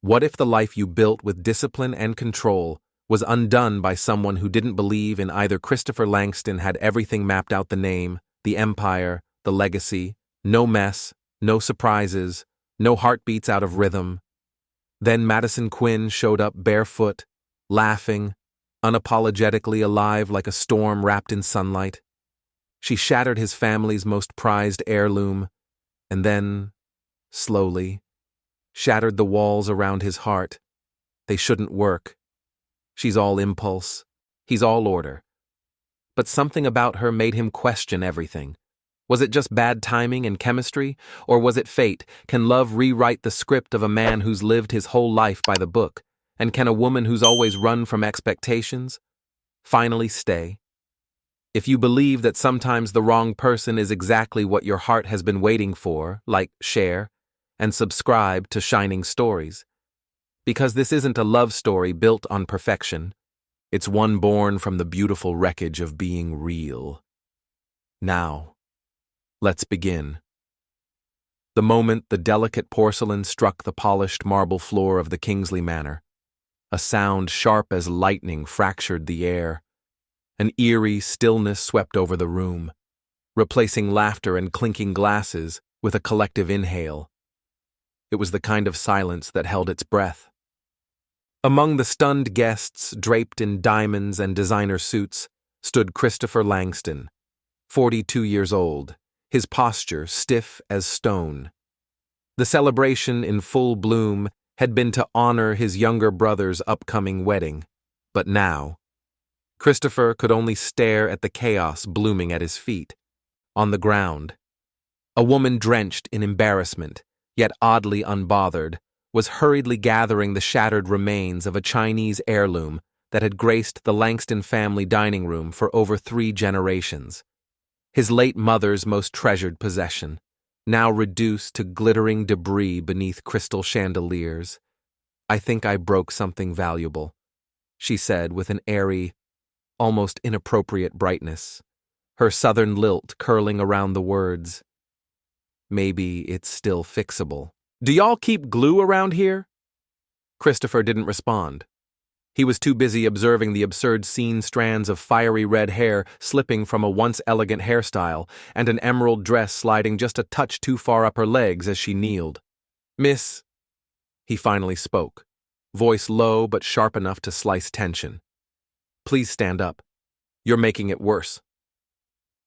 What if the life you built with discipline and control was undone by someone who didn't believe in either? Christopher Langston had everything mapped out: the name, the empire, the legacy, no mess, no surprises, no heartbeats out of rhythm. Then Madison Quinn showed up barefoot, laughing, unapologetically alive like a storm wrapped in sunlight. She shattered his family's most prized heirloom, and then, slowly, shattered the walls around his heart. They shouldn't work. She's all impulse. He's all order. But something about her made him question everything. Was it just bad timing and chemistry, or was it fate? Can love rewrite the script of a man who's lived his whole life by the book? And can a woman who's always run from expectations finally stay? If you believe that sometimes the wrong person is exactly what your heart has been waiting for, like, share and subscribe to Shining Stories. Because this isn't a love story built on perfection. It's one born from the beautiful wreckage of being real. Now, let's begin. The moment the delicate porcelain struck the polished marble floor of the Kingsley Manor, a sound sharp as lightning fractured the air. An eerie stillness swept over the room, replacing laughter and clinking glasses with a collective inhale. It was the kind of silence that held its breath. Among the stunned guests, draped in diamonds and designer suits, stood Christopher Langston, 42 years old, his posture stiff as stone. The celebration in full bloom had been to honor his younger brother's upcoming wedding, but now, Christopher could only stare at the chaos blooming at his feet. On the ground, a woman drenched in embarrassment, yet oddly unbothered, was hurriedly gathering the shattered remains of a Chinese heirloom that had graced the Langston family dining room for over 3 generations. His late mother's most treasured possession, now reduced to glittering debris beneath crystal chandeliers. "I think I broke something valuable," she said with an airy, almost inappropriate brightness, her southern lilt curling around the words. "Maybe it's still fixable." "Do y'all keep glue around here?" Christopher didn't respond. He was too busy observing the absurd strands of fiery red hair slipping from a once elegant hairstyle and an emerald dress sliding just a touch too far up her legs as she kneeled. "Miss," he finally spoke, voice low but sharp enough to slice tension. "Please stand up. You're making it worse."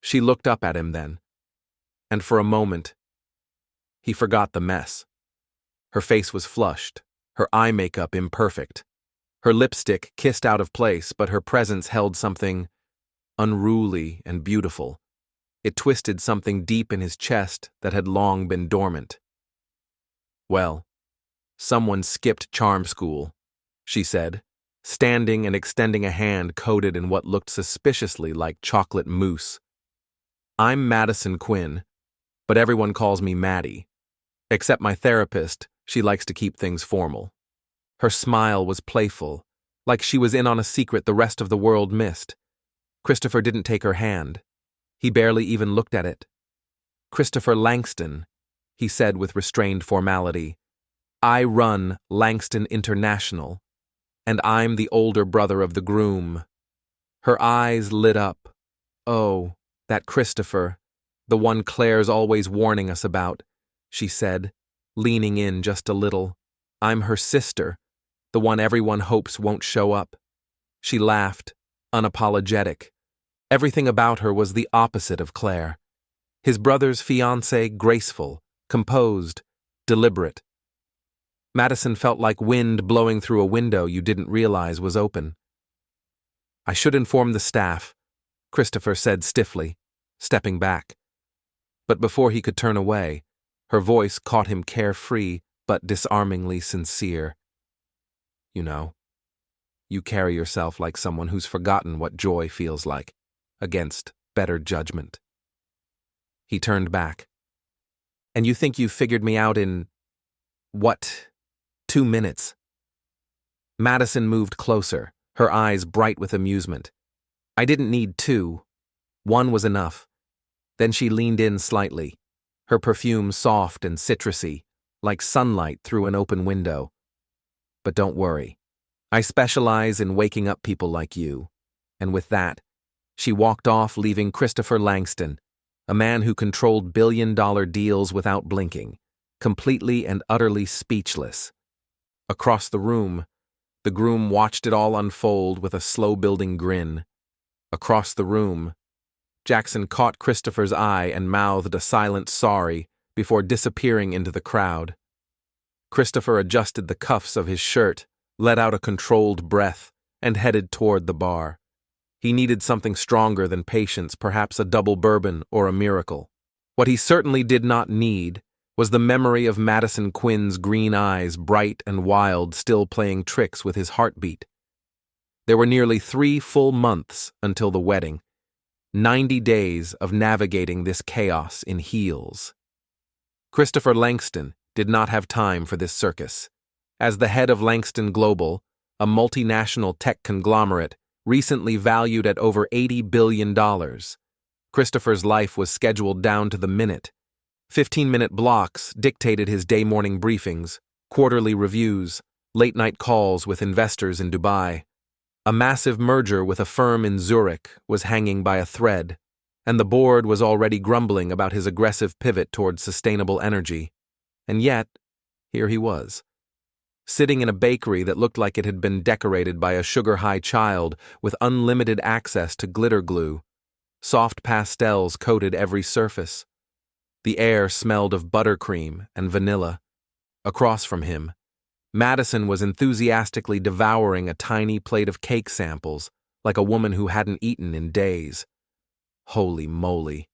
She looked up at him then, and for a moment, he forgot the mess. Her face was flushed, her eye makeup imperfect. Her lipstick kissed out of place, but her presence held something unruly and beautiful. It twisted something deep in his chest that had long been dormant. "Well, someone skipped charm school," she said, standing and extending a hand coated in what looked suspiciously like chocolate mousse. "I'm Madison Quinn, but everyone calls me Maddie. Except my therapist, she likes to keep things formal." Her smile was playful, like she was in on a secret the rest of the world missed. Christopher didn't take her hand. He barely even looked at it. "Christopher Langston," he said with restrained formality. "I run Langston International, and I'm the older brother of the groom." Her eyes lit up. "Oh, that Christopher, the one Claire's always warning us about," she said, leaning in just a little. "I'm her sister, the one everyone hopes won't show up." She laughed, unapologetic. Everything about her was the opposite of Claire. His brother's fiancée, graceful, composed, deliberate. Madison felt like wind blowing through a window you didn't realize was open. "I should inform the staff," Christopher said stiffly, stepping back. But before he could turn away, her voice caught him carefree but disarmingly sincere. "You know, you carry yourself like someone who's forgotten what joy feels like, against better judgment." He turned back. "And you think you've figured me out in, what, 2 minutes?" Madison moved closer, her eyes bright with amusement. "I didn't need 2. 1 was enough." Then she leaned in slightly, her perfume soft and citrusy, like sunlight through an open window. But don't worry. I specialize in waking up people like you." And with that, she walked off, leaving Christopher Langston, a man who controlled billion-dollar deals without blinking, completely and utterly speechless. Across the room, the groom watched it all unfold with a slow-building grin. Across the room, Jackson caught Christopher's eye and mouthed a silent sorry before disappearing into the crowd. Christopher adjusted the cuffs of his shirt, let out a controlled breath, and headed toward the bar. He needed something stronger than patience, perhaps a double bourbon or a miracle. What he certainly did not need was the memory of Madison Quinn's green eyes, bright and wild, still playing tricks with his heartbeat. There were nearly 3 full months until the wedding, 90 days of navigating this chaos in heels. Christopher Langston did not have time for this circus. As the head of Langston Global, a multinational tech conglomerate recently valued at over $80 billion, Christopher's life was scheduled down to the minute. 15-minute blocks dictated his day-morning briefings, quarterly reviews, late-night calls with investors in Dubai. A massive merger with a firm in Zurich was hanging by a thread, and the board was already grumbling about his aggressive pivot towards sustainable energy. And yet, here he was, sitting in a bakery that looked like it had been decorated by a sugar-high child with unlimited access to glitter glue. Soft pastels coated every surface. The air smelled of buttercream and vanilla. Across from him, Madison was enthusiastically devouring a tiny plate of cake samples, like a woman who hadn't eaten in days. Holy moly.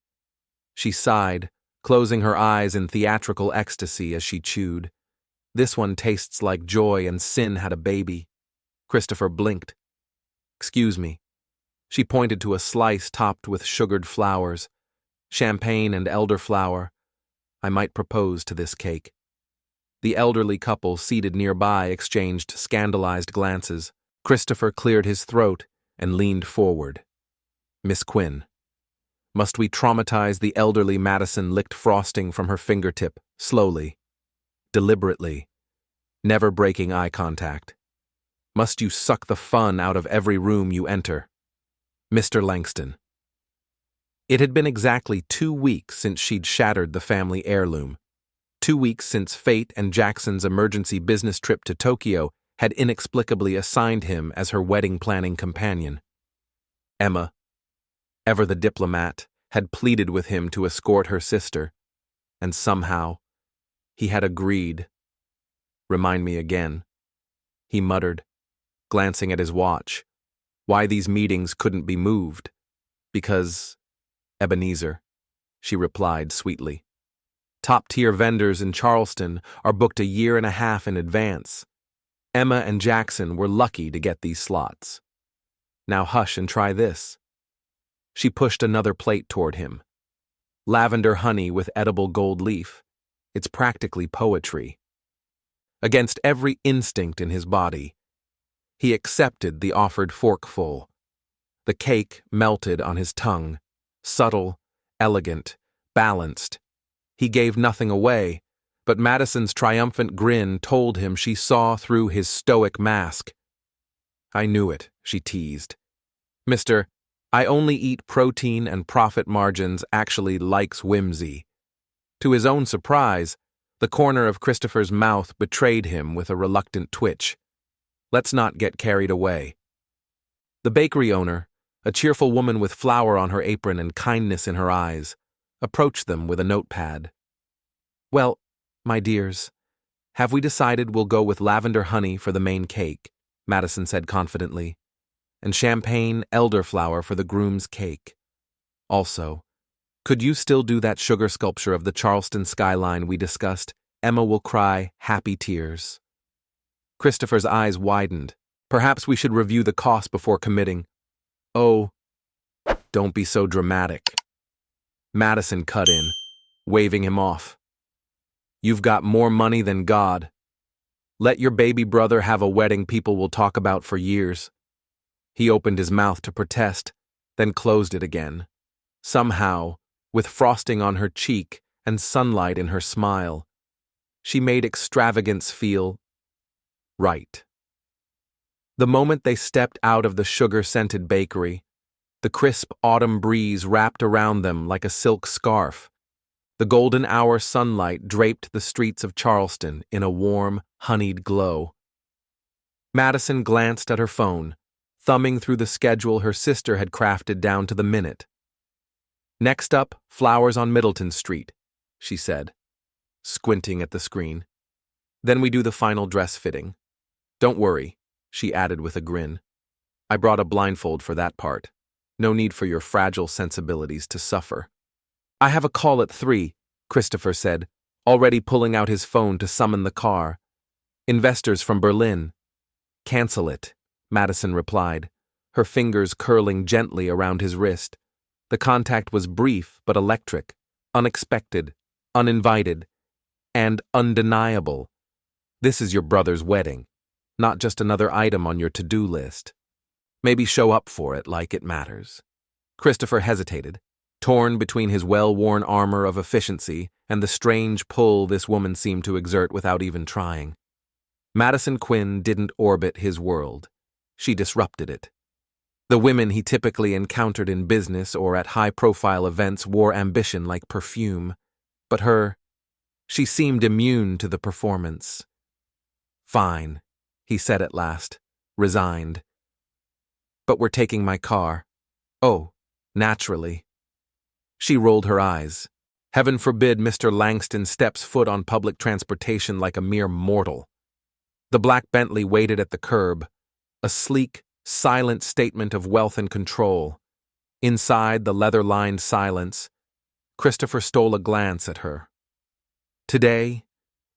She sighed, closing her eyes in theatrical ecstasy as she chewed. This one tastes like joy and sin had a baby. Christopher blinked. "Excuse me." She pointed to a slice topped with sugared flowers, champagne and elderflower. "I might propose to this cake." The elderly couple seated nearby exchanged scandalized glances. Christopher cleared his throat and leaned forward. "Miss Quinn." Must we traumatize the elderly? Madison licked frosting from her fingertip, slowly, deliberately, never breaking eye contact. Must you suck the fun out of every room you enter? "Mr. Langston." It had been exactly 2 weeks since she'd shattered the family heirloom. 2 weeks since fate and Jackson's emergency business trip to Tokyo had inexplicably assigned him as her wedding planning companion. Emma, ever the diplomat, had pleaded with him to escort her sister, and somehow he had agreed. "Remind me again," he muttered, glancing at his watch. "Why these meetings couldn't be moved?" "Because, Ebenezer," she replied sweetly. "Top-tier vendors in Charleston are booked 1.5 years in advance. Emma and Jackson were lucky to get these slots. Now hush and try this." She pushed another plate toward him. Lavender honey with edible gold leaf. It's practically poetry. Against every instinct in his body, he accepted the offered forkful. The cake melted on his tongue, subtle, elegant, balanced. He gave nothing away, but Madison's triumphant grin told him she saw through his stoic mask. "I knew it," she teased. "Mr. I only eat protein and profit margins actually likes whimsy." To his own surprise, the corner of Christopher's mouth betrayed him with a reluctant twitch. "Let's not get carried away." The bakery owner, a cheerful woman with flour on her apron and kindness in her eyes, approached them with a notepad. "Well, my dears, have we decided we'll go with lavender honey for the main cake?" Madison said confidently, "and champagne elderflower for the groom's cake. Also, could you still do that sugar sculpture of the Charleston skyline we discussed? Emma will cry happy tears." Christopher's eyes widened. "Perhaps we should review the cost before committing." "Oh, don't be so dramatic." Madison cut in, waving him off. "You've got more money than God. Let your baby brother have a wedding people will talk about for years." He opened his mouth to protest, then closed it again. Somehow, with frosting on her cheek and sunlight in her smile, she made extravagance feel Right. The moment they stepped out of the sugar-scented bakery, the crisp autumn breeze wrapped around them like a silk scarf. The golden hour sunlight draped the streets of Charleston in a warm, honeyed glow. Madison glanced at her phone, thumbing through the schedule her sister had crafted down to the minute. "Next up, flowers on Middleton Street," she said, squinting at the screen. "Then we do the final dress fitting. Don't worry," she added with a grin. "I brought a blindfold for that part. No need for your fragile sensibilities to suffer." "I have a call at 3, Christopher said, already pulling out his phone to summon the car. "Investors from Berlin." "Cancel it," Madison replied, her fingers curling gently around his wrist. The contact was brief but electric, unexpected, uninvited, and undeniable. This is your brother's wedding, not just another item on your to-do list. Maybe show up for it like it matters. Christopher hesitated, torn between his well-worn armor of efficiency and the strange pull this woman seemed to exert without even trying. Madison Quinn didn't orbit his world. She disrupted it. The women he typically encountered in business or at high-profile events wore ambition like perfume, but she seemed immune to the performance. "Fine," he said at last, resigned. "But we're taking my car." "Oh, naturally." She rolled her eyes. Heaven forbid Mr. Langston steps foot on public transportation like a mere mortal. The black Bentley waited at the curb, a sleek, silent statement of wealth and control. Inside the leather-lined silence, Christopher stole a glance at her. Today,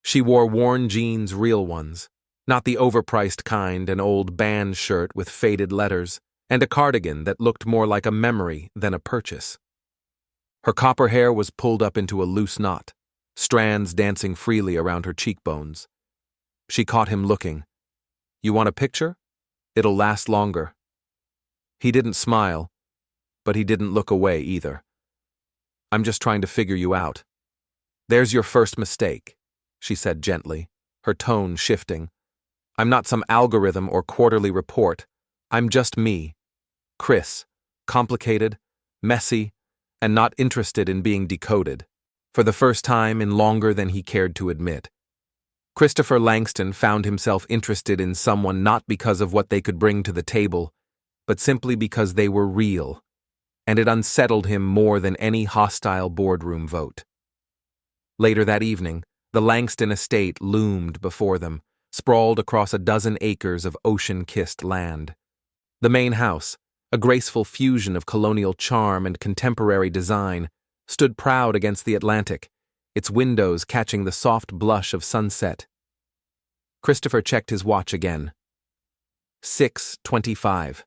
she wore worn jeans, real ones, not the overpriced kind, an old band shirt with faded letters, and a cardigan that looked more like a memory than a purchase. Her copper hair was pulled up into a loose knot, strands dancing freely around her cheekbones. She caught him looking. "You want a picture? It'll last longer." He didn't smile, but he didn't look away either. "I'm just trying to figure you out." "There's your first mistake," she said gently, her tone shifting. "I'm not some algorithm or quarterly report. I'm just me. Chris, complicated, messy, and not interested in being decoded." For the first time in longer than he cared to admit, Christopher Langston found himself interested in someone not because of what they could bring to the table, but simply because they were real, and it unsettled him more than any hostile boardroom vote. Later that evening, the Langston estate loomed before them, sprawled across a dozen acres of ocean-kissed land. The main house, a graceful fusion of colonial charm and contemporary design, stood proud against the Atlantic, its windows catching the soft blush of sunset. Christopher checked his watch again. 6:25.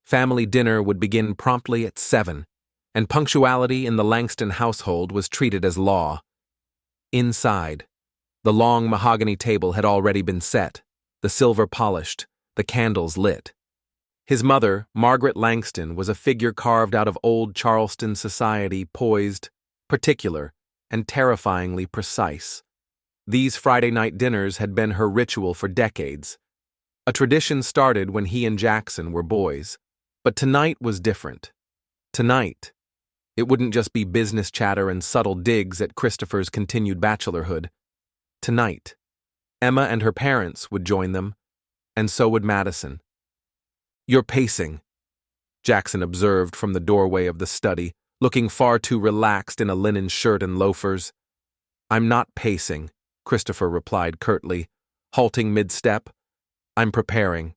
Family dinner would begin promptly at 7, and punctuality in the Langston household was treated as law. Inside, the long mahogany table had already been set, the silver polished, the candles lit. His mother, Margaret Langston, was a figure carved out of old Charleston society, poised, particular, and terrifyingly precise. These Friday night dinners had been her ritual for decades. A tradition started when he and Jackson were boys. But tonight was different. Tonight, it wouldn't just be business chatter and subtle digs at Christopher's continued bachelorhood. Tonight, Emma and her parents would join them, and so would Madison. "You're pacing," Jackson observed from the doorway of the study, looking far too relaxed in a linen shirt and loafers. "I'm not pacing," Christopher replied curtly, halting mid-step. "I'm preparing."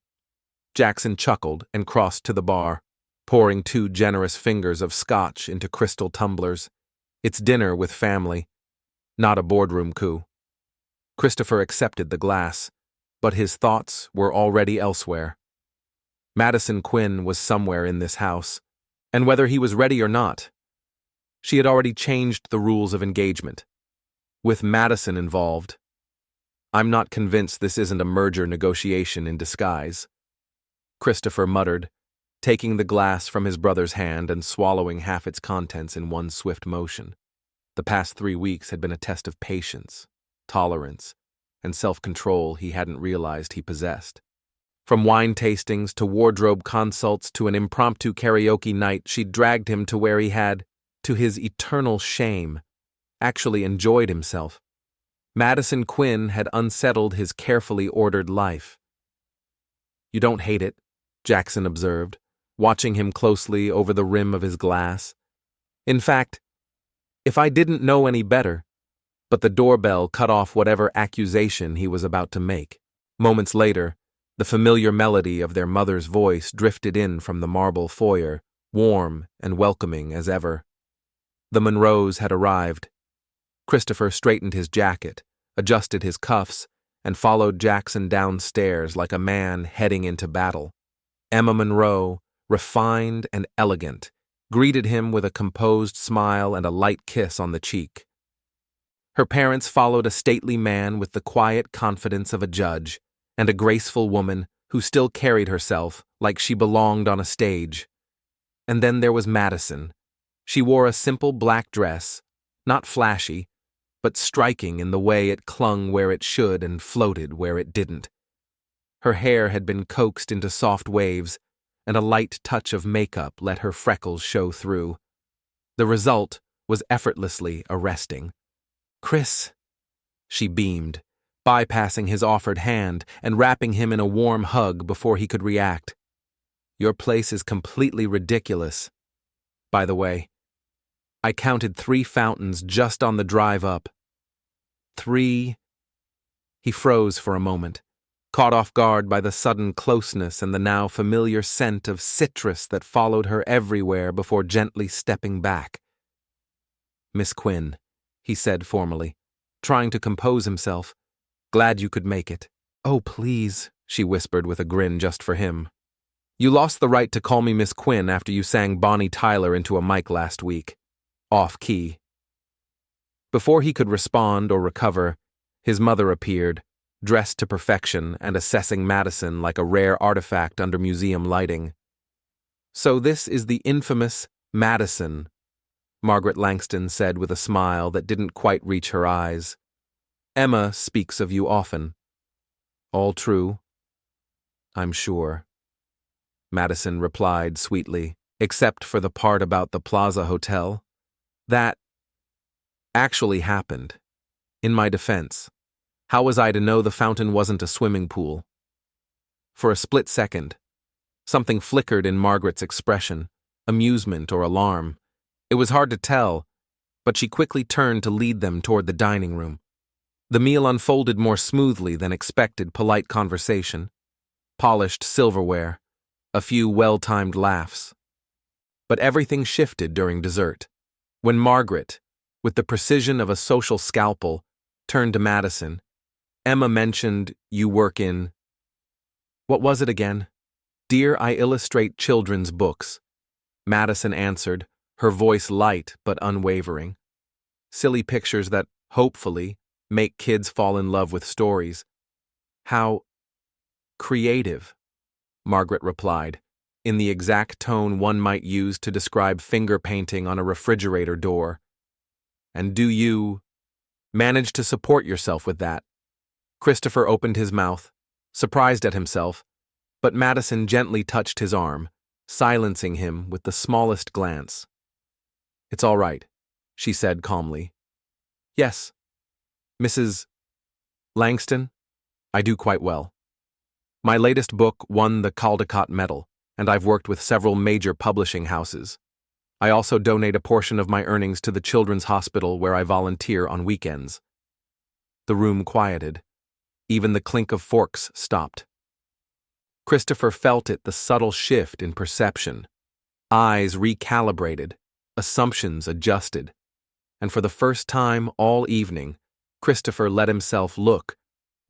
Jackson chuckled and crossed to the bar, pouring 2 generous fingers of scotch into crystal tumblers. It's dinner with family, not a boardroom coup. Christopher accepted the glass, but his thoughts were already elsewhere. Madison Quinn was somewhere in this house, and whether he was ready or not, she had already changed the rules of engagement. With Madison involved, I'm not convinced this isn't a merger negotiation in disguise, Christopher muttered, taking the glass from his brother's hand and swallowing half its contents in one swift motion. The past 3 weeks had been a test of patience, tolerance, and self-control he hadn't realized he possessed. From wine tastings to wardrobe consults to an impromptu karaoke night, she dragged him to where he had, to his eternal shame, actually enjoyed himself. Madison Quinn had unsettled his carefully ordered life. "You don't hate it," Jackson observed, watching him closely over the rim of his glass. "In fact, if I didn't know any better," but the doorbell cut off whatever accusation he was about to make. Moments later, the familiar melody of their mother's voice drifted in from the marble foyer, warm and welcoming as ever. The Monroes had arrived. Christopher straightened his jacket, adjusted his cuffs, and followed Jackson downstairs like a man heading into battle. Emma Monroe, refined and elegant, greeted him with a composed smile and a light kiss on the cheek. Her parents followed a stately man with the quiet confidence of a judge, and a graceful woman who still carried herself like she belonged on a stage. And then there was Madison. She wore a simple black dress, not flashy, but striking in the way it clung where it should and floated where it didn't. Her hair had been coaxed into soft waves, and a light touch of makeup let her freckles show through. The result was effortlessly arresting. "Chris," she beamed, bypassing his offered hand and wrapping him in a warm hug before he could react. "Your place is completely ridiculous. By the way, I counted 3 fountains just on the drive up. 3. He froze for a moment, caught off guard by the sudden closeness and the now familiar scent of citrus that followed her everywhere before gently stepping back. "Miss Quinn," he said formally, trying to compose himself. "Glad you could make it." "Oh, please," she whispered with a grin just for him. "You lost the right to call me Miss Quinn after you sang Bonnie Tyler into a mic last week. Off key." Before he could respond or recover, his mother appeared, dressed to perfection and assessing Madison like a rare artifact under museum lighting. "So this is the infamous Madison," Margaret Langston said with a smile that didn't quite reach her eyes. "Emma speaks of you often." "All true, I'm sure," Madison replied sweetly, "except for the part about the Plaza Hotel. That actually happened. In my defense, how was I to know the fountain wasn't a swimming pool?" For a split second, something flickered in Margaret's expression, amusement or alarm. It was hard to tell, but she quickly turned to lead them toward the dining room. The meal unfolded more smoothly than expected polite conversation, polished silverware, a few well-timed laughs. But everything shifted during dessert, when Margaret, with the precision of a social scalpel, turned to Madison. "Emma mentioned you work in—" "What was it again?" "Dear, I illustrate children's books," Madison answered, her voice light but unwavering. "Silly pictures that, hopefully, make kids fall in love with stories." "How creative," Margaret replied, in the exact tone one might use to describe finger painting on a refrigerator door. "And do you manage to support yourself with that?" Christopher opened his mouth, surprised at himself, but Madison gently touched his arm, silencing him with the smallest glance. "It's all right," she said calmly. "Yes, Mrs. Langston, I do quite well. My latest book won the Caldecott Medal, and I've worked with several major publishing houses. I also donate a portion of my earnings to the Children's Hospital where I volunteer on weekends." The room quieted. Even the clink of forks stopped. Christopher felt it, the subtle shift in perception. Eyes recalibrated, assumptions adjusted, and for the first time all evening, Christopher let himself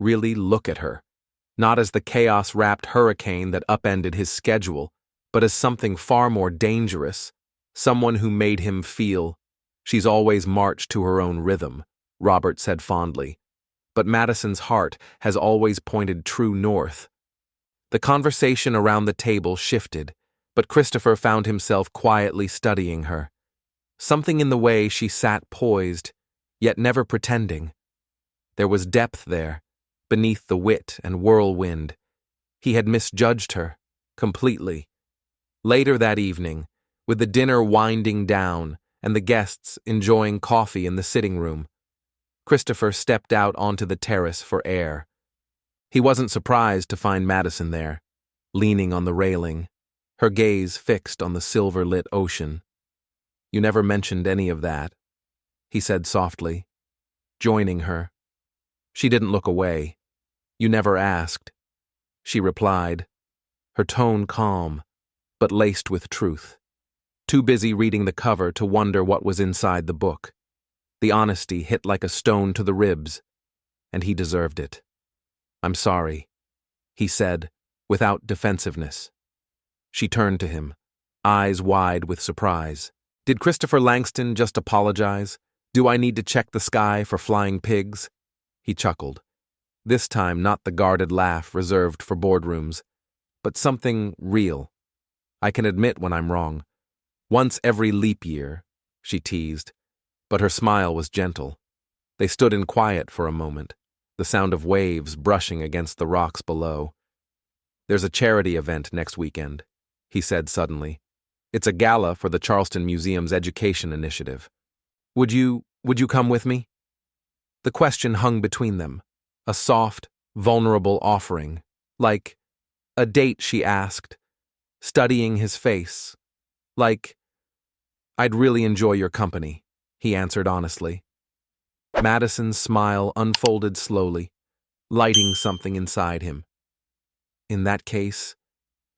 really look at her, not as the chaos-wrapped hurricane that upended his schedule, but as something far more dangerous, someone who made him feel. "She's always marched to her own rhythm," Robert said fondly, "but Madison's heart has always pointed true north." The conversation around the table shifted, but Christopher found himself quietly studying her. Something in the way she sat poised, yet never pretending. There was depth there, beneath the wit and whirlwind. He had misjudged her, completely. Later that evening, with the dinner winding down and the guests enjoying coffee in the sitting room, Christopher stepped out onto the terrace for air. He wasn't surprised to find Madison there, leaning on the railing, her gaze fixed on the silver-lit ocean. "You never mentioned any of that," he said softly, joining her. She didn't look away. "You never asked," she replied, her tone calm, but laced with truth. Too busy reading the cover to wonder what was inside the book. The honesty hit like a stone to the ribs, and he deserved it. "I'm sorry," he said, without defensiveness. She turned to him, eyes wide with surprise. "Did Christopher Langston just apologize? Do I need to check the sky for flying pigs?" He chuckled. This time not the guarded laugh reserved for boardrooms, but something real. "I can admit when I'm wrong. Once every leap year," she teased, but her smile was gentle. They stood in quiet for a moment, the sound of waves brushing against the rocks below. "There's a charity event next weekend," he said suddenly. "It's a gala for the Charleston Museum's education initiative. Would you come with me?" The question hung between them, a soft, vulnerable offering, like a date, she asked, studying his face. Like, "I'd really enjoy your company," he answered honestly. Madison's smile unfolded slowly, lighting something inside him. "In that case,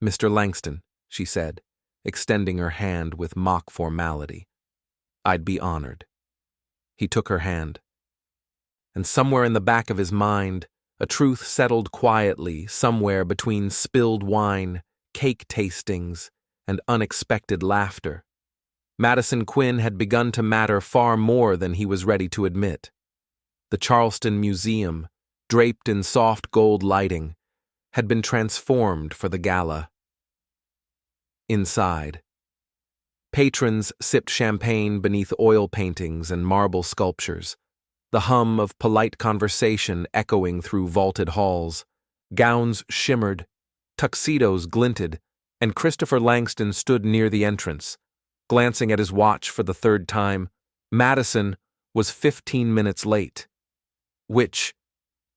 Mr. Langston," she said, extending her hand with mock formality, "I'd be honored." He took her hand. And somewhere in the back of his mind, a truth settled quietly somewhere between spilled wine, cake tastings, and unexpected laughter. Madison Quinn had begun to matter far more than he was ready to admit. The Charleston Museum, draped in soft gold lighting, had been transformed for the gala. Inside, patrons sipped champagne beneath oil paintings and marble sculptures, the hum of polite conversation echoing through vaulted halls. Gowns shimmered, tuxedos glinted, and Christopher Langston stood near the entrance, glancing at his watch for the third time. Madison was 15 minutes late, which,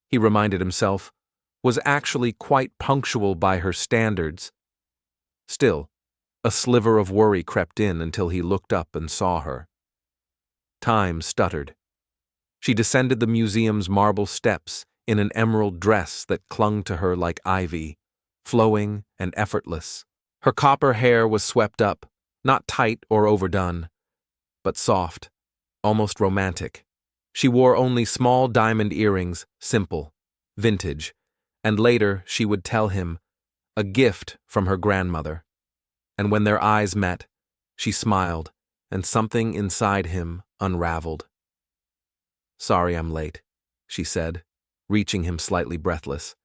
he reminded himself, was actually quite punctual by her standards. Still, a sliver of worry crept in until he looked up and saw her. Time stuttered. She descended the museum's marble steps in an emerald dress that clung to her like ivy, flowing and effortless. Her copper hair was swept up, not tight or overdone, but soft, almost romantic. She wore only small diamond earrings, simple, vintage, and later she would tell him, a gift from her grandmother. And when their eyes met, she smiled, and something inside him unraveled. "Sorry I'm late," she said, reaching him slightly breathless.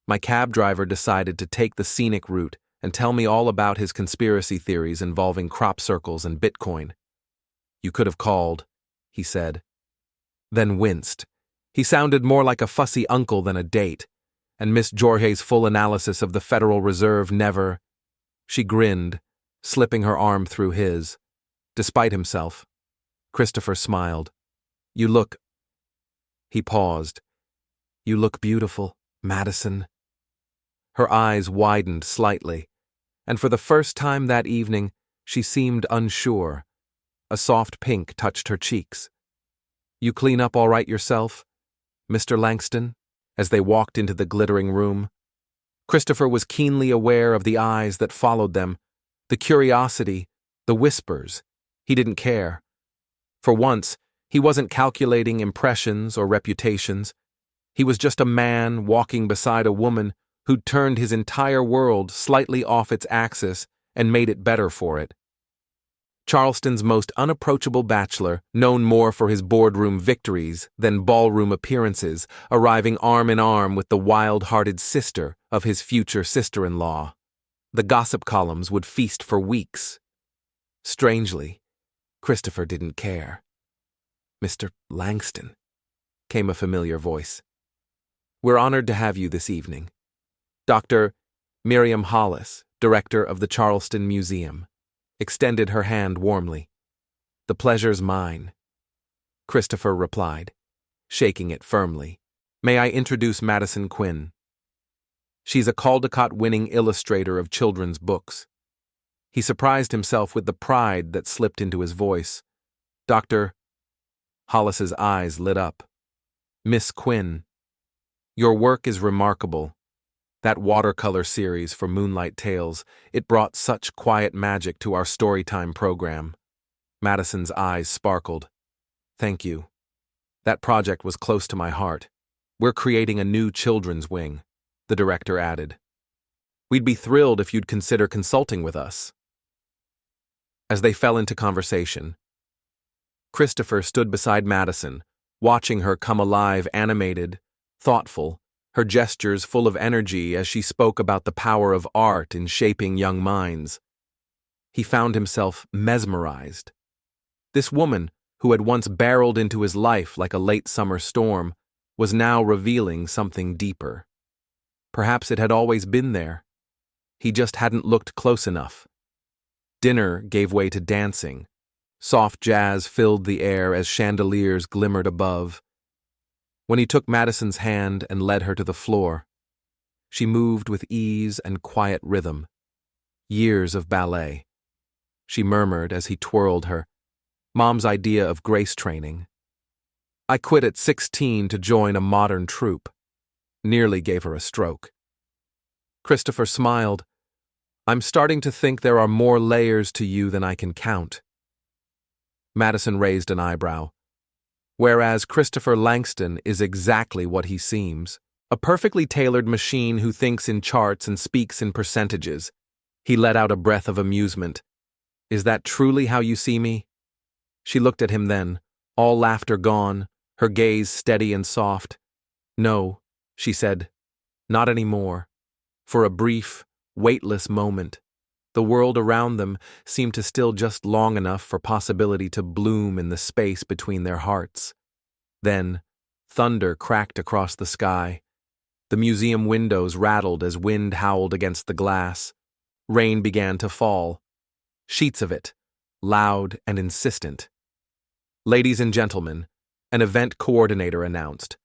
"My cab driver decided to take the scenic route and tell me all about his conspiracy theories involving crop circles and Bitcoin." "You could have called," he said. Then winced. He sounded more like a fussy uncle than a date, and Miss Jorge's full analysis of the Federal Reserve never... She grinned, slipping her arm through his. Despite himself, Christopher smiled. "You look..." He paused. "You look beautiful, Madison." Her eyes widened slightly, and for the first time that evening, she seemed unsure. A soft pink touched her cheeks. "You clean up all right yourself, Mr. Langston?" As they walked into the glittering room. Christopher was keenly aware of the eyes that followed them, the curiosity, the whispers. He didn't care. For once, he wasn't calculating impressions or reputations. He was just a man walking beside a woman who'd turned his entire world slightly off its axis and made it better for it. Charleston's most unapproachable bachelor, known more for his boardroom victories than ballroom appearances, arriving arm in arm with the wild-hearted sister of his future sister-in-law. The gossip columns would feast for weeks. Strangely, Christopher didn't care. "Mr. Langston," came a familiar voice. We're honored to have you this evening. Dr. Miriam Hollis, director of the Charleston Museum, extended her hand warmly. The pleasure's mine, Christopher replied, shaking it firmly. May I introduce Madison Quinn? She's a Caldecott-winning illustrator of children's books. He surprised himself with the pride that slipped into his voice. Dr. Hollis's eyes lit up. Miss Quinn, your work is remarkable. That watercolor series for Moonlight Tales, it brought such quiet magic to our storytime program. Madison's eyes sparkled. Thank you. That project was close to my heart. We're creating a new children's wing, the director added. We'd be thrilled if you'd consider consulting with us. As they fell into conversation, Christopher stood beside Madison, watching her come alive, animated, thoughtful, her gestures full of energy as she spoke about the power of art in shaping young minds. He found himself mesmerized. This woman, who had once barreled into his life like a late summer storm, was now revealing something deeper. Perhaps it had always been there. He just hadn't looked close enough. Dinner gave way to dancing. Soft jazz filled the air as chandeliers glimmered above. When he took Madison's hand and led her to the floor, she moved with ease and quiet rhythm. Years of ballet. She murmured as he twirled her. Mom's idea of grace training. I quit at 16 to join a modern troupe. Nearly gave her a stroke. Christopher smiled. I'm starting to think there are more layers to you than I can count. Madison raised an eyebrow. Whereas Christopher Langston is exactly what he seems. A perfectly tailored machine who thinks in charts and speaks in percentages. He let out a breath of amusement. Is that truly how you see me? She looked at him then, all laughter gone, her gaze steady and soft. No, she said, not anymore. For a brief, weightless moment, the world around them seemed to still just long enough for possibility to bloom in the space between their hearts. Then, thunder cracked across the sky. The museum windows rattled as wind howled against the glass. Rain began to fall. Sheets of it, loud and insistent. Ladies and gentlemen, an event coordinator announced.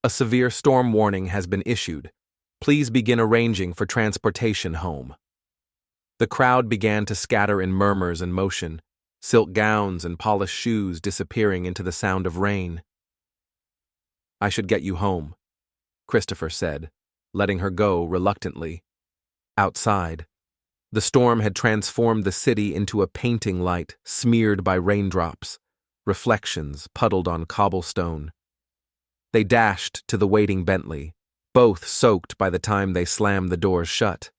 A severe storm warning has been issued. Please begin arranging for transportation home. The crowd began to scatter in murmurs and motion, silk gowns and polished shoes disappearing into the sound of rain. I should get you home, Christopher said, letting her go reluctantly. Outside, the storm had transformed the city into a painting light smeared by raindrops, reflections puddled on cobblestone. They dashed to the waiting Bentley, both soaked by the time they slammed the doors shut.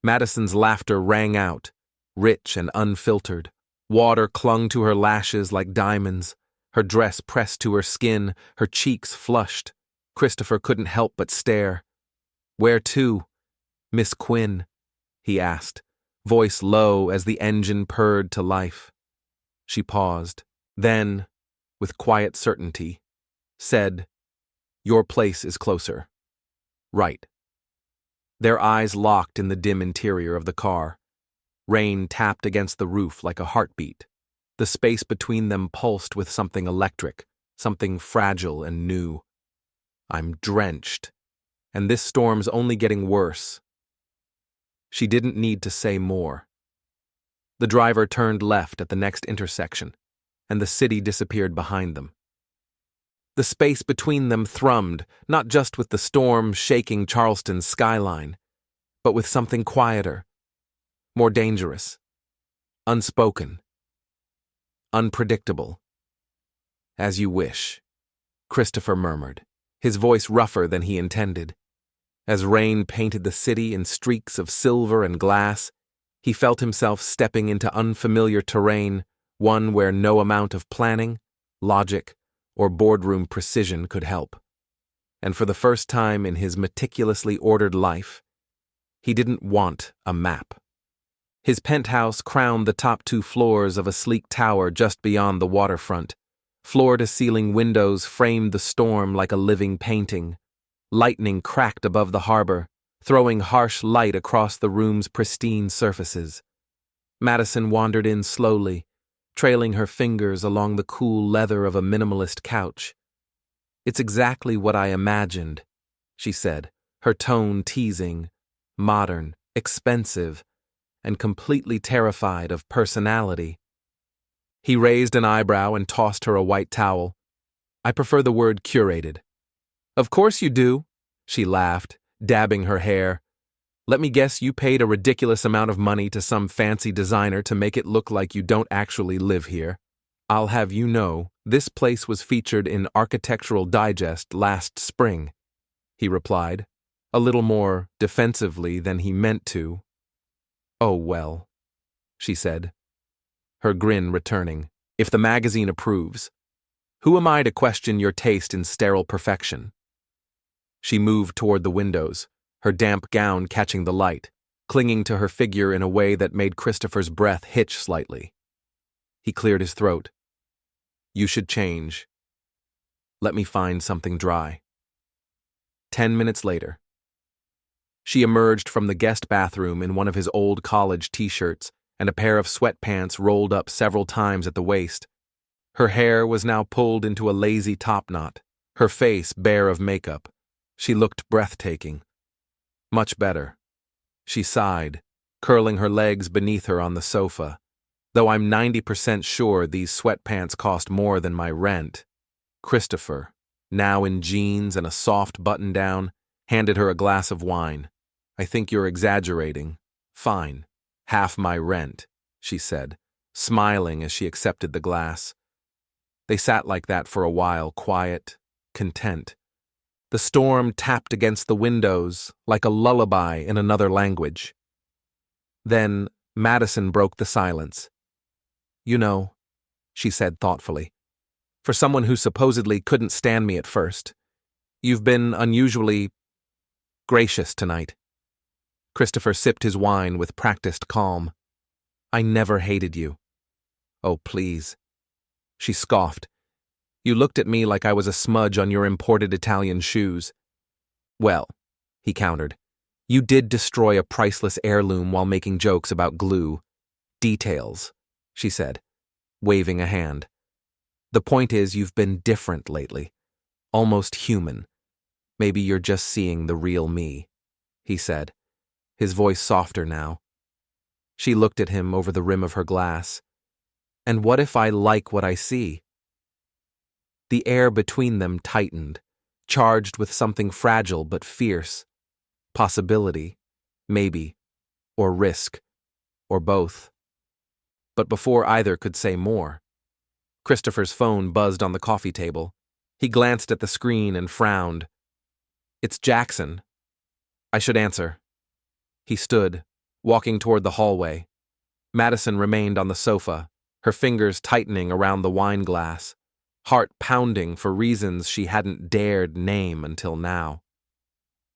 Madison's laughter rang out, rich and unfiltered. Water clung to her lashes like diamonds, her dress pressed to her skin, her cheeks flushed. Christopher couldn't help but stare. Where to? Miss Quinn, he asked, voice low as the engine purred to life. She paused, then, with quiet certainty, said, Your place is closer. Right. Their eyes locked in the dim interior of the car. Rain tapped against the roof like a heartbeat. The space between them pulsed with something electric, something fragile and new. I'm drenched, and this storm's only getting worse. She didn't need to say more. The driver turned left at the next intersection, and the city disappeared behind them. The space between them thrummed, not just with the storm shaking Charleston's skyline, but with something quieter, more dangerous, unspoken, unpredictable. As you wish, Christopher murmured, his voice rougher than he intended. As rain painted the city in streaks of silver and glass, he felt himself stepping into unfamiliar terrain, one where no amount of planning, logic, or boardroom precision could help. And for the first time in his meticulously ordered life, he didn't want a map. His penthouse crowned the top 2 floors of a sleek tower just beyond the waterfront. Floor-to-ceiling windows framed the storm like a living painting. Lightning cracked above the harbor, throwing harsh light across the room's pristine surfaces. Madison wandered in slowly, trailing her fingers along the cool leather of a minimalist couch. "It's exactly what I imagined," she said, her tone teasing, modern, expensive, and completely terrified of personality. He raised an eyebrow and tossed her a white towel. "I prefer the word curated." "Of course you do," she laughed, dabbing her hair. "Let me guess you paid a ridiculous amount of money to some fancy designer to make it look like you don't actually live here. I'll have you know, this place was featured in Architectural Digest last spring," he replied, a little more defensively than he meant to. "Oh, well," she said, her grin returning. "If the magazine approves. Who am I to question your taste in sterile perfection?" She moved toward the windows, her damp gown catching the light, clinging to her figure in a way that made Christopher's breath hitch slightly. He cleared his throat. "You should change. Let me find something dry." 10 minutes later. She emerged from the guest bathroom in one of his old college t-shirts and a pair of sweatpants rolled up several times at the waist. Her hair was now pulled into a lazy topknot, her face bare of makeup. She looked breathtaking. Much better. She sighed, curling her legs beneath her on the sofa. "Though I'm 90% sure these sweatpants cost more than my rent." Christopher, now in jeans and a soft button-down, handed her a glass of wine. "I think you're exaggerating." "Fine. Half my rent," she said, smiling as she accepted the glass. They sat like that for a while, quiet, content. The storm tapped against the windows like a lullaby in another language. Then Madison broke the silence. "You know," she said thoughtfully, "for someone who supposedly couldn't stand me at first, you've been unusually gracious tonight." Christopher sipped his wine with practiced calm. "I never hated you." "Oh, please." She scoffed. "You looked at me like I was a smudge on your imported Italian shoes." "Well," he countered, "you did destroy a priceless heirloom while making jokes about glue. Details," she said, waving a hand. "The point is you've been different lately. Almost human. Maybe you're just seeing the real me," he said, his voice softer now. She looked at him over the rim of her glass. "And what if I like what I see?" The air between them tightened, charged with something fragile but fierce. Possibility, maybe, or risk, or both. But before either could say more, Christopher's phone buzzed on the coffee table. He glanced at the screen and frowned. "It's Jackson. I should answer." He stood, walking toward the hallway. Madison remained on the sofa, her fingers tightening around the wine glass, heart pounding for reasons she hadn't dared name until now.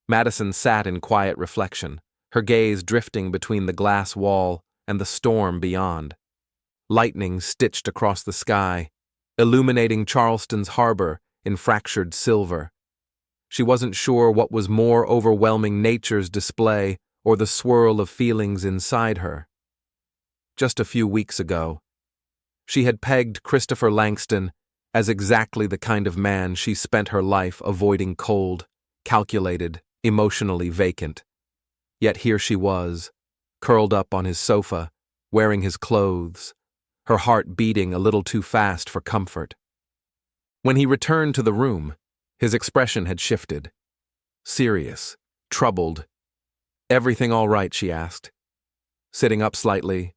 Madison sat in quiet reflection, her gaze drifting between the glass wall and the storm beyond. Lightning stitched across the sky, illuminating Charleston's harbor in fractured silver. She wasn't sure what was more overwhelming, nature's display or the swirl of feelings inside her. Just a few weeks ago, she had pegged Christopher Langston as exactly the kind of man she spent her life avoiding: cold, calculated, emotionally vacant. Yet here she was, curled up on his sofa, wearing his clothes, her heart beating a little too fast for comfort. When he returned to the room, his expression had shifted. Serious, troubled. "Everything all right?" she asked, sitting up slightly.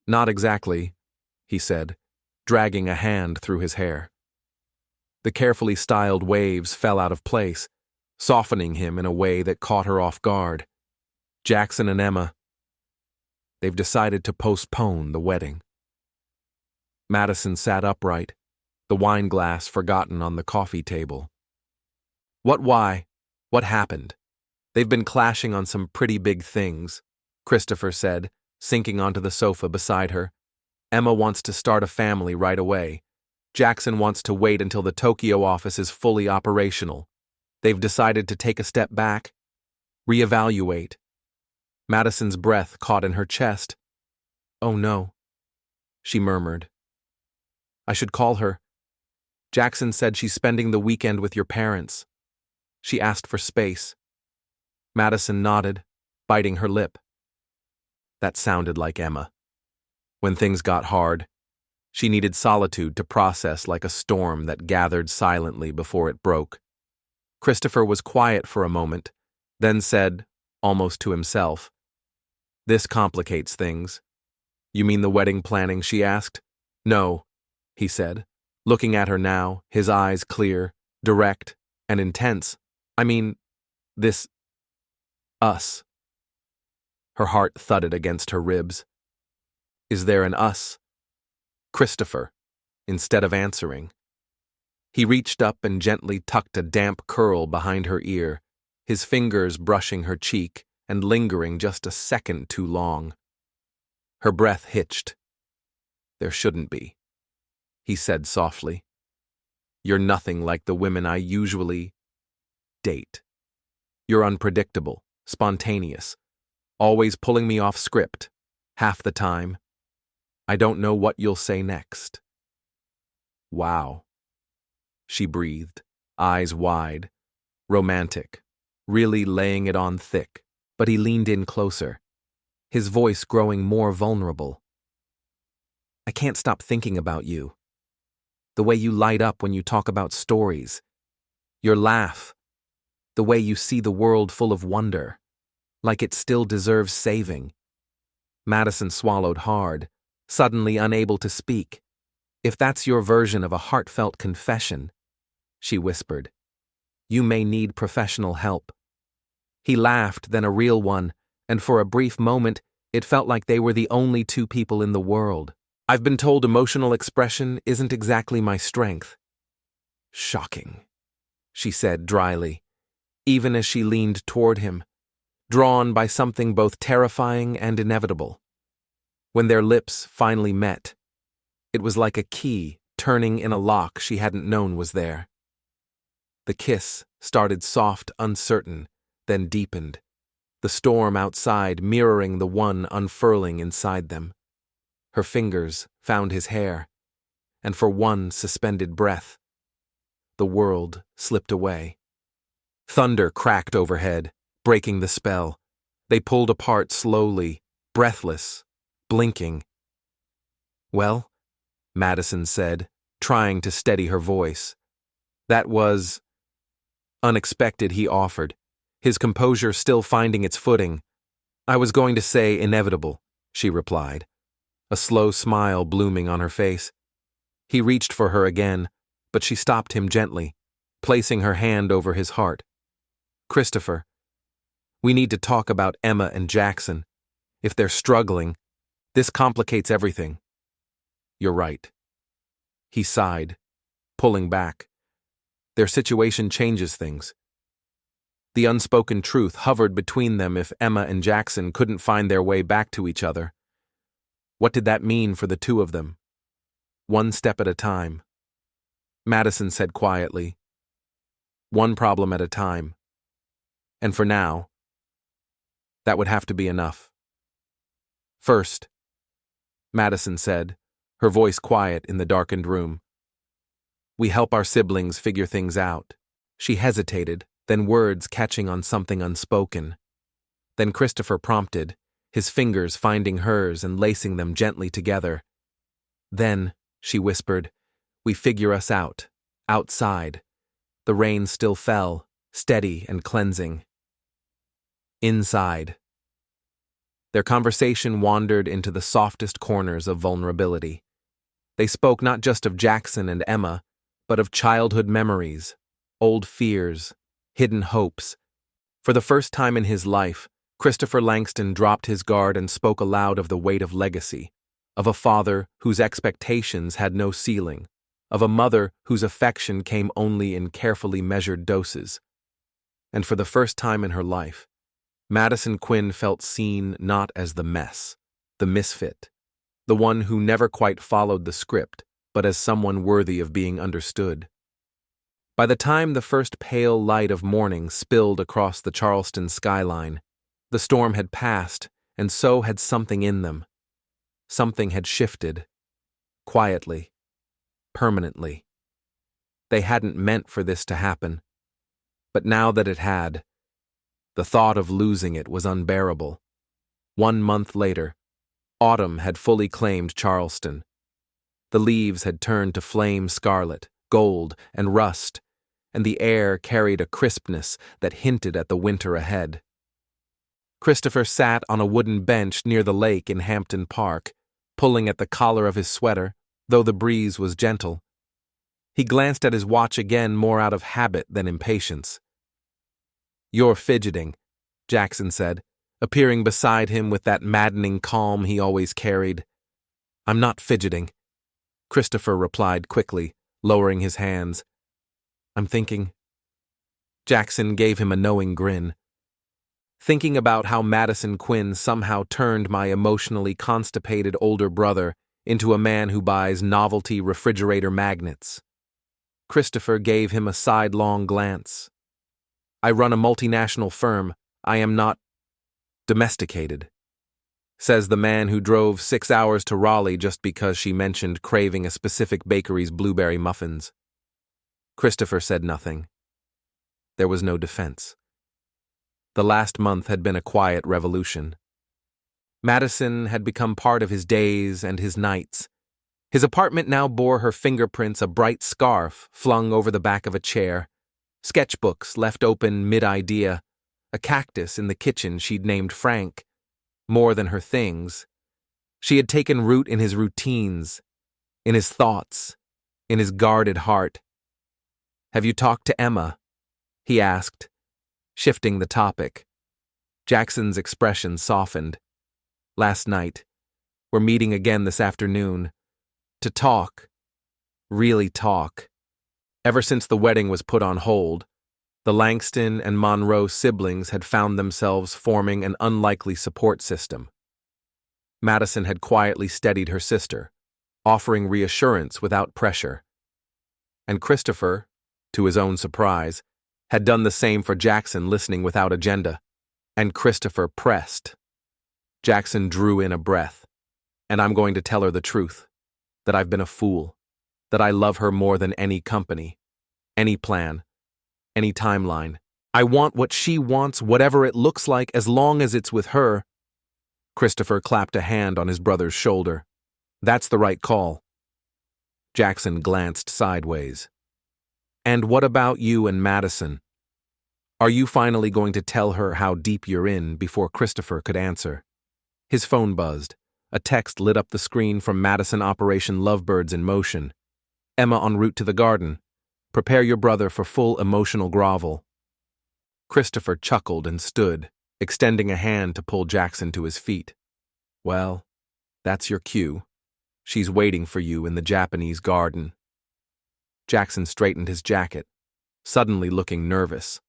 "Not exactly," he said, dragging a hand through his hair. The carefully styled waves fell out of place, softening him in a way that caught her off guard. "Jackson and Emma. They've decided to postpone the wedding." Madison sat upright, the wine glass forgotten on the coffee table. Why? What happened?" "They've been clashing on some pretty big things," Christopher said, sinking onto the sofa beside her. "Emma wants to start a family right away. Jackson wants to wait until the Tokyo office is fully operational. They've decided to take a step back, reevaluate. Madison's breath caught in her chest. "Oh no," she murmured. "I should call her. Jackson said she's spending the weekend with your parents." She asked for space. Madison nodded, biting her lip. That sounded like Emma. When things got hard, she needed solitude to process like a storm that gathered silently before it broke. Christopher was quiet for a moment, then said, almost to himself, "This complicates things." "You mean the wedding planning?" she asked. "No," he said, looking at her now, his eyes clear, direct, and intense. "I mean, this... us." Her heart thudded against her ribs. Is there an us? Christopher, instead of answering. He reached up and gently tucked a damp curl behind her ear, his fingers brushing her cheek and lingering just a second too long. Her breath hitched. "There shouldn't be," he said softly. "You're nothing like the women I usually date. You're unpredictable, spontaneous, always pulling me off script, half the time. I don't know what you'll say next." "Wow," she breathed, eyes wide, romantic, really laying it on thick. But he leaned in closer, his voice growing more vulnerable. "I can't stop thinking about you. The way you light up when you talk about stories. Your laugh. The way you see the world full of wonder, like it still deserves saving." Madison swallowed hard, suddenly unable to speak. "If that's your version of a heartfelt confession," she whispered, "you may need professional help." He laughed, then a real one, and for a brief moment, it felt like they were the only two people in the world. "I've been told emotional expression isn't exactly my strength." "Shocking," she said dryly, even as she leaned toward him, drawn by something both terrifying and inevitable. When their lips finally met, it was like a key turning in a lock she hadn't known was there. The kiss started soft, uncertain, then deepened, the storm outside mirroring the one unfurling inside them. Her fingers found his hair, and for one suspended breath, the world slipped away. Thunder cracked overhead, breaking the spell. They pulled apart slowly, breathless, blinking. "Well," Madison said, trying to steady her voice. "That was unexpected," he offered, his composure still finding its footing. "I was going to say inevitable," she replied, a slow smile blooming on her face. He reached for her again, but she stopped him gently, placing her hand over his heart. "Christopher, we need to talk about Emma and Jackson. If they're struggling, this complicates everything." "You're right." He sighed, pulling back. Their situation changes things. The unspoken truth hovered between them if Emma and Jackson couldn't find their way back to each other. What did that mean for the two of them? One step at a time. Madison said quietly, "One problem at a time. And for now, that would have to be enough." "First," Madison said, her voice quiet in the darkened room, "we help our siblings figure things out." She hesitated, then words catching on something unspoken. Then Christopher prompted, his fingers finding hers and lacing them gently together. "Then," she whispered, "we figure us out, outside." The rain still fell, steady and cleansing. Inside. Their conversation wandered into the softest corners of vulnerability. They spoke not just of Jackson and Emma, but of childhood memories, old fears, hidden hopes. For the first time in his life, Christopher Langston dropped his guard and spoke aloud of the weight of legacy, of a father whose expectations had no ceiling, of a mother whose affection came only in carefully measured doses. And for the first time in her life, Madison Quinn felt seen not as the mess, the misfit, the one who never quite followed the script, but as someone worthy of being understood. By the time the first pale light of morning spilled across the Charleston skyline, the storm had passed, and so had something in them. Something had shifted. Quietly. Permanently. They hadn't meant for this to happen. But now that it had, the thought of losing it was unbearable. 1 month later, autumn had fully claimed Charleston. The leaves had turned to flame scarlet, gold, and rust, and the air carried a crispness that hinted at the winter ahead. Christopher sat on a wooden bench near the lake in Hampton Park, pulling at the collar of his sweater, though the breeze was gentle. He glanced at his watch again more out of habit than impatience. "You're fidgeting," Jackson said, appearing beside him with that maddening calm he always carried. "I'm not fidgeting," Christopher replied quickly, lowering his hands. "I'm thinking." Jackson gave him a knowing grin. "Thinking about how Madison Quinn somehow turned my emotionally constipated older brother into a man who buys novelty refrigerator magnets." Christopher gave him a sidelong glance. "I run a multinational firm. I am not domesticated," says the man who drove 6 hours to Raleigh just because she mentioned craving a specific bakery's blueberry muffins. Christopher said nothing. There was no defense. The last month had been a quiet revolution. Madison had become part of his days and his nights. His apartment now bore her fingerprints, a bright scarf flung over the back of a chair, sketchbooks left open mid-idea, a cactus in the kitchen she'd named Frank. More than her things, she had taken root in his routines, in his thoughts, in his guarded heart. "Have you talked to Emma?" he asked, shifting the topic. Jackson's expression softened. "Last night. We're meeting again this afternoon. To talk. Really talk." Ever since the wedding was put on hold, the Langston and Monroe siblings had found themselves forming an unlikely support system. Madison had quietly steadied her sister, offering reassurance without pressure. And Christopher, to his own surprise, had done the same for Jackson, listening without agenda. And Christopher pressed. Jackson drew in a breath. "And I'm going to tell her the truth, that I've been a fool, that I love her more than any company, any plan, any timeline. I want what she wants, whatever it looks like, as long as it's with her." Christopher clapped a hand on his brother's shoulder. "That's the right call." Jackson glanced sideways. "And what about you and Madison? Are you finally going to tell her how deep you're in?" Before Christopher could answer, his phone buzzed. A text lit up the screen from Madison. "Operation Lovebirds in motion. Emma en route to the garden. Prepare your brother for full emotional grovel." Christopher chuckled and stood, extending a hand to pull Jackson to his feet. "Well, that's your cue. She's waiting for you in the Japanese garden." Jackson straightened his jacket, suddenly looking nervous.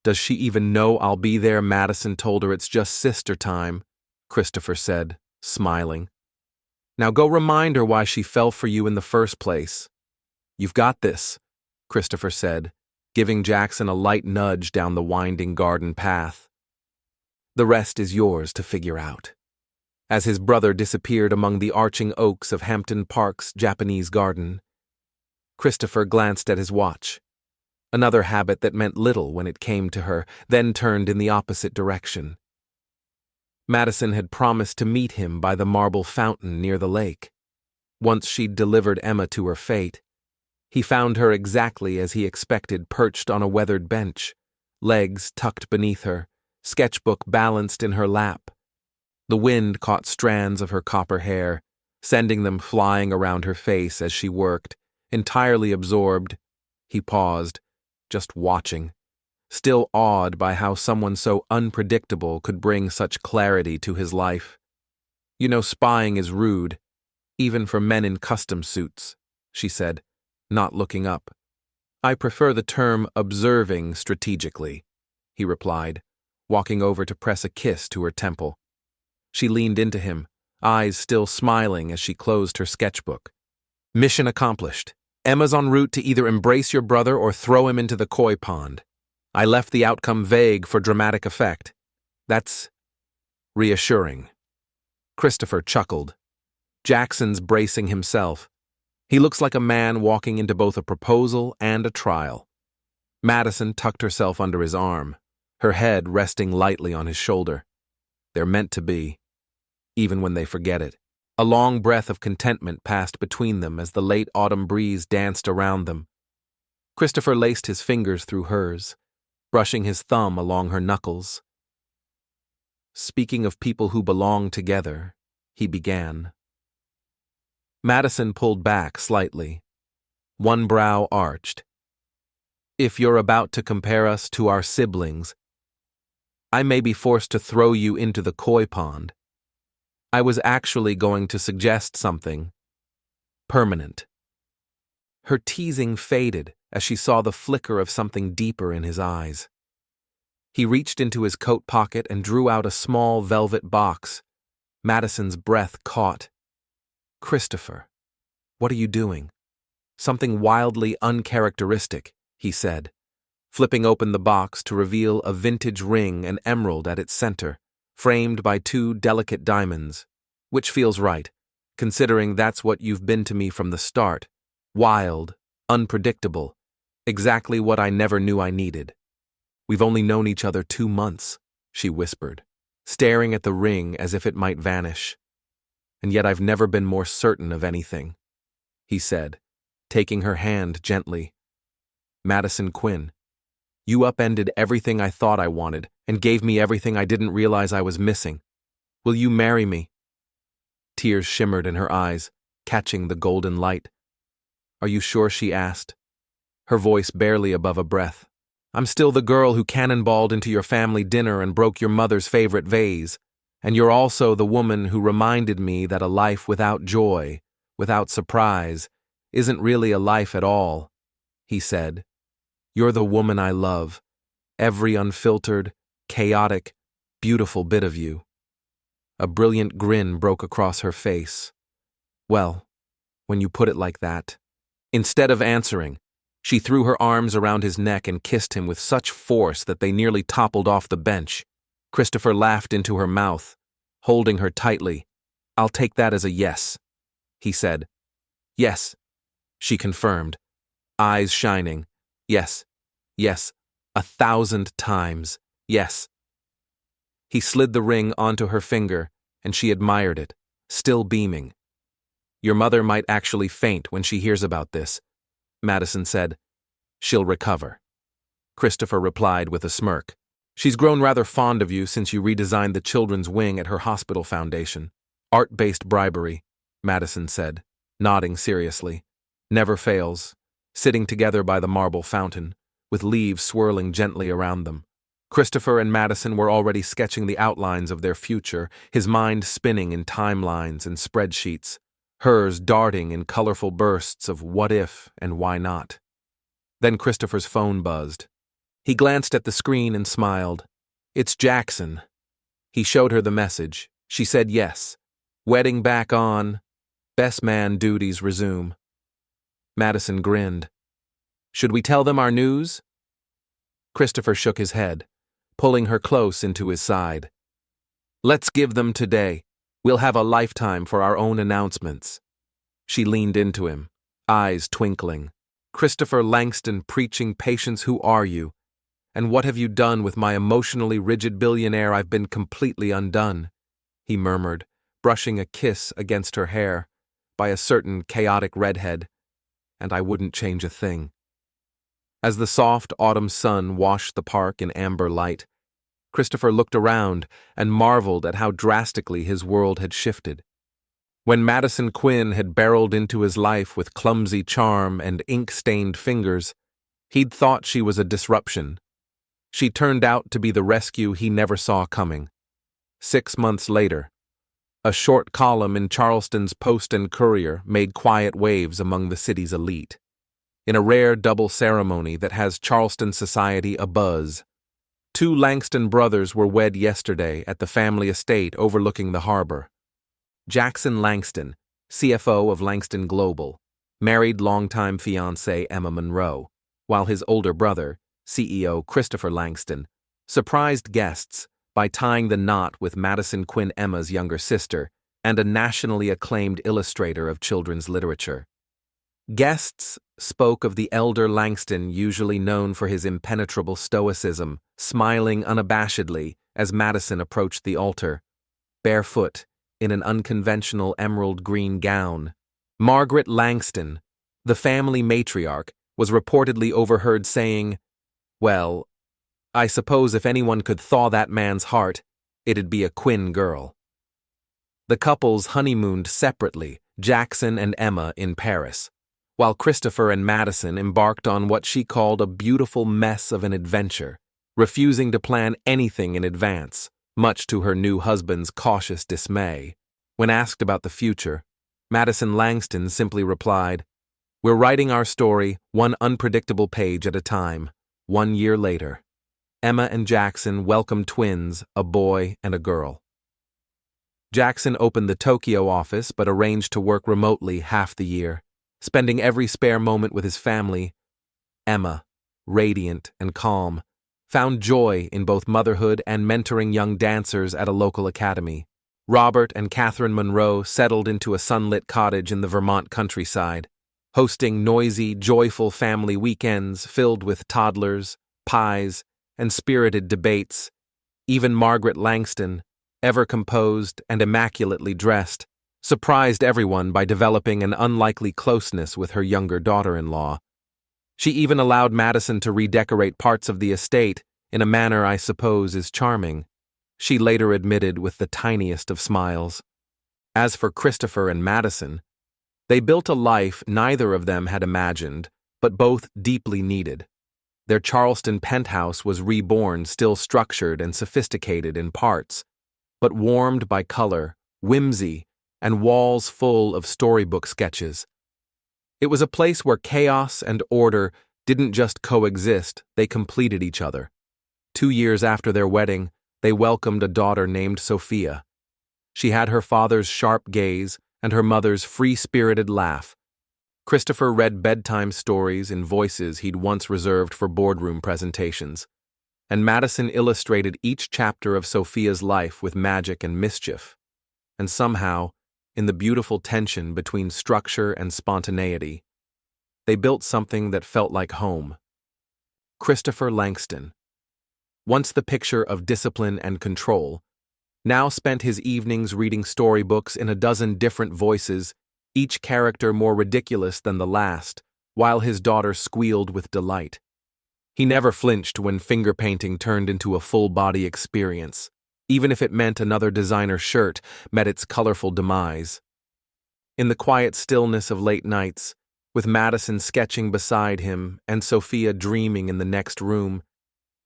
"Does she even know I'll be there?" Madison told her. "It's just sister time," Christopher said, smiling. "Now go remind her why she fell for you in the first place." "You've got this," Christopher said, giving Jackson a light nudge down the winding garden path. "The rest is yours to figure out." As his brother disappeared among the arching oaks of Hampton Park's Japanese garden, Christopher glanced at his watch. Another habit that meant little when it came to her, then turned in the opposite direction. Madison had promised to meet him by the marble fountain near the lake. Once she'd delivered Emma to her fate, he found her exactly as he expected, perched on a weathered bench, legs tucked beneath her, sketchbook balanced in her lap. The wind caught strands of her copper hair, sending them flying around her face as she worked, entirely absorbed. He paused, just watching, still awed by how someone so unpredictable could bring such clarity to his life. "You know, spying is rude, even for men in custom suits," she said, not looking up. "I prefer the term observing strategically," he replied, walking over to press a kiss to her temple. She leaned into him, eyes still smiling as she closed her sketchbook. "Mission accomplished. Emma's en route to either embrace your brother or throw him into the koi pond. I left the outcome vague for dramatic effect. That's reassuring. Christopher chuckled. Jackson's bracing himself. He looks like a man walking into both a proposal and a trial. Madison tucked herself under his arm, her head resting lightly on his shoulder. They're meant to be, even when they forget it. A long breath of contentment passed between them as the late autumn breeze danced around them. Christopher laced his fingers through hers, brushing his thumb along her knuckles. Speaking of people who belong together, he began. Madison pulled back slightly. One brow arched. If you're about to compare us to our siblings, I may be forced to throw you into the koi pond. I was actually going to suggest something permanent. Her teasing faded as she saw the flicker of something deeper in his eyes. He reached into his coat pocket and drew out a small velvet box. Madison's breath caught. Christopher, what are you doing? Something wildly uncharacteristic, he said, flipping open the box to reveal a vintage ring and emerald at its center, framed by two delicate diamonds. Which feels right, considering that's what you've been to me from the start. Wild, unpredictable, exactly what I never knew I needed. We've only known each other 2 months, she whispered, staring at the ring as if it might vanish. And yet I've never been more certain of anything, he said, taking her hand gently. Madison Quinn, you upended everything I thought I wanted and gave me everything I didn't realize I was missing. Will you marry me? Tears shimmered in her eyes, catching the golden light. Are you sure? She asked, her voice barely above a breath. I'm still the girl who cannonballed into your family dinner and broke your mother's favorite vase, and you're also the woman who reminded me that a life without joy, without surprise, isn't really a life at all, he said. You're the woman I love, every unfiltered, chaotic, beautiful bit of you. A brilliant grin broke across her face. Well, when you put it like that. Instead of answering, she threw her arms around his neck and kissed him with such force that they nearly toppled off the bench. Christopher laughed into her mouth, holding her tightly. I'll take that as a yes, he said. Yes, she confirmed, eyes shining. Yes, yes, 1,000 times, yes. He slid the ring onto her finger, and she admired it, still beaming. Your mother might actually faint when she hears about this, Madison said. She'll recover. Christopher replied with a smirk. She's grown rather fond of you since you redesigned the children's wing at her hospital foundation. Art-based bribery, Madison said, nodding seriously. Never fails, sitting together by the marble fountain, with leaves swirling gently around them. Christopher and Madison were already sketching the outlines of their future, his mind spinning in timelines and spreadsheets, hers darting in colorful bursts of what if and why not. Then Christopher's phone buzzed. He glanced at the screen and smiled. It's Jackson. He showed her the message. She said yes. Wedding back on. Best man duties resume. Madison grinned. Should we tell them our news? Christopher shook his head, pulling her close into his side. Let's give them today. We'll have a lifetime for our own announcements. She leaned into him, eyes twinkling. Christopher Langston preaching patience, who are you? And what have you done with my emotionally rigid billionaire? I've been completely undone, he murmured, brushing a kiss against her hair, by a certain chaotic redhead, and I wouldn't change a thing. As the soft autumn sun washed the park in amber light, Christopher looked around and marveled at how drastically his world had shifted. When Madison Quinn had barreled into his life with clumsy charm and ink-stained fingers, he'd thought she was a disruption. She turned out to be the rescue he never saw coming. 6 months later, a short column in Charleston's Post and Courier made quiet waves among the city's elite. In a rare double ceremony that has Charleston society abuzz, 2 Langston brothers were wed yesterday at the family estate overlooking the harbor. Jackson Langston, CFO of Langston Global, married longtime fiancée Emma Monroe, while his older brother, CEO Christopher Langston, surprised guests by tying the knot with Madison Quinn, Emma's younger sister, and a nationally acclaimed illustrator of children's literature. Guests spoke of the elder Langston, usually known for his impenetrable stoicism, smiling unabashedly as Madison approached the altar, barefoot, in an unconventional emerald green gown. Margaret Langston, the family matriarch, was reportedly overheard saying, "Well, I suppose if anyone could thaw that man's heart, it'd be a Quinn girl." The couples honeymooned separately, Jackson and Emma in Paris, while Christopher and Madison embarked on what she called a beautiful mess of an adventure, refusing to plan anything in advance, much to her new husband's cautious dismay. When asked about the future, Madison Langston simply replied, "We're writing our story one unpredictable page at a time." 1 year later, Emma and Jackson welcomed twins, a boy and a girl. Jackson opened the Tokyo office but arranged to work remotely half the year, spending every spare moment with his family. Emma, radiant and calm, found joy in both motherhood and mentoring young dancers at a local academy. Robert and Catherine Monroe settled into a sunlit cottage in the Vermont countryside, hosting noisy, joyful family weekends filled with toddlers, pies, and spirited debates. Even Margaret Langston, ever composed and immaculately dressed, surprised everyone by developing an unlikely closeness with her younger daughter-in-law. She even allowed Madison to redecorate parts of the estate in a manner I suppose is charming, she later admitted with the tiniest of smiles. As for Christopher and Madison, they built a life neither of them had imagined, but both deeply needed. Their Charleston penthouse was reborn, still structured and sophisticated in parts, but warmed by color, whimsy, and walls full of storybook sketches. It was a place where chaos and order didn't just coexist, they completed each other. 2 years after their wedding, they welcomed a daughter named Sophia. She had her father's sharp gaze and her mother's free-spirited laugh. Christopher read bedtime stories in voices he'd once reserved for boardroom presentations, and Madison illustrated each chapter of Sophia's life with magic and mischief. And somehow, in the beautiful tension between structure and spontaneity, they built something that felt like home. Christopher Langston, once the picture of discipline and control, now spent his evenings reading storybooks in a dozen different voices, each character more ridiculous than the last, while his daughter squealed with delight. He never flinched when finger painting turned into a full-body experience, even if it meant another designer shirt met its colorful demise. In the quiet stillness of late nights, with Madison sketching beside him and Sophia dreaming in the next room,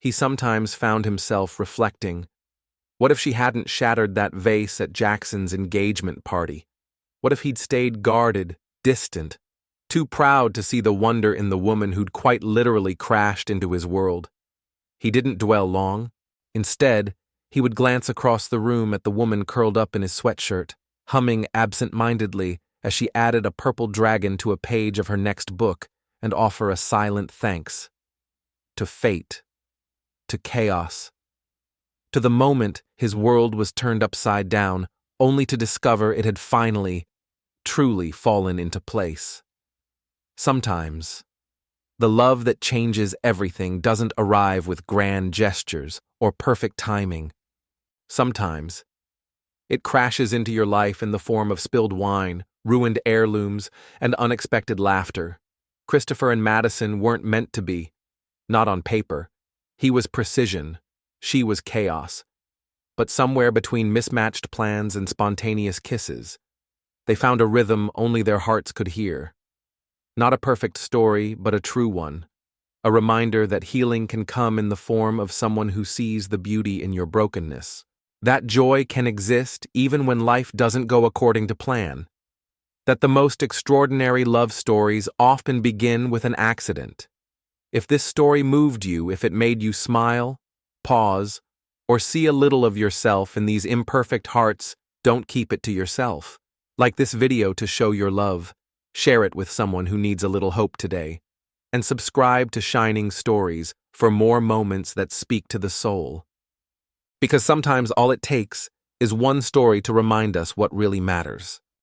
he sometimes found himself reflecting. What if she hadn't shattered that vase at Jackson's engagement party? What if he'd stayed guarded, distant, too proud to see the wonder in the woman who'd quite literally crashed into his world? He didn't dwell long. Instead, he would glance across the room at the woman curled up in his sweatshirt, humming absent-mindedly as she added a purple dragon to a page of her next book, and offer a silent thanks. To fate. To chaos. To the moment his world was turned upside down, only to discover it had finally, truly fallen into place. Sometimes, the love that changes everything doesn't arrive with grand gestures or perfect timing. Sometimes, it crashes into your life in the form of spilled wine, ruined heirlooms, and unexpected laughter. Christopher and Madison weren't meant to be. Not on paper. He was precision. She was chaos. But somewhere between mismatched plans and spontaneous kisses, they found a rhythm only their hearts could hear. Not a perfect story, but a true one. A reminder that healing can come in the form of someone who sees the beauty in your brokenness. That joy can exist even when life doesn't go according to plan. That the most extraordinary love stories often begin with an accident. If this story moved you, if it made you smile, pause, or see a little of yourself in these imperfect hearts, don't keep it to yourself. Like this video to show your love. share it with someone who needs a little hope today, and subscribe to Shining Stories for more moments that speak to the soul. Because sometimes all it takes is one story to remind us what really matters.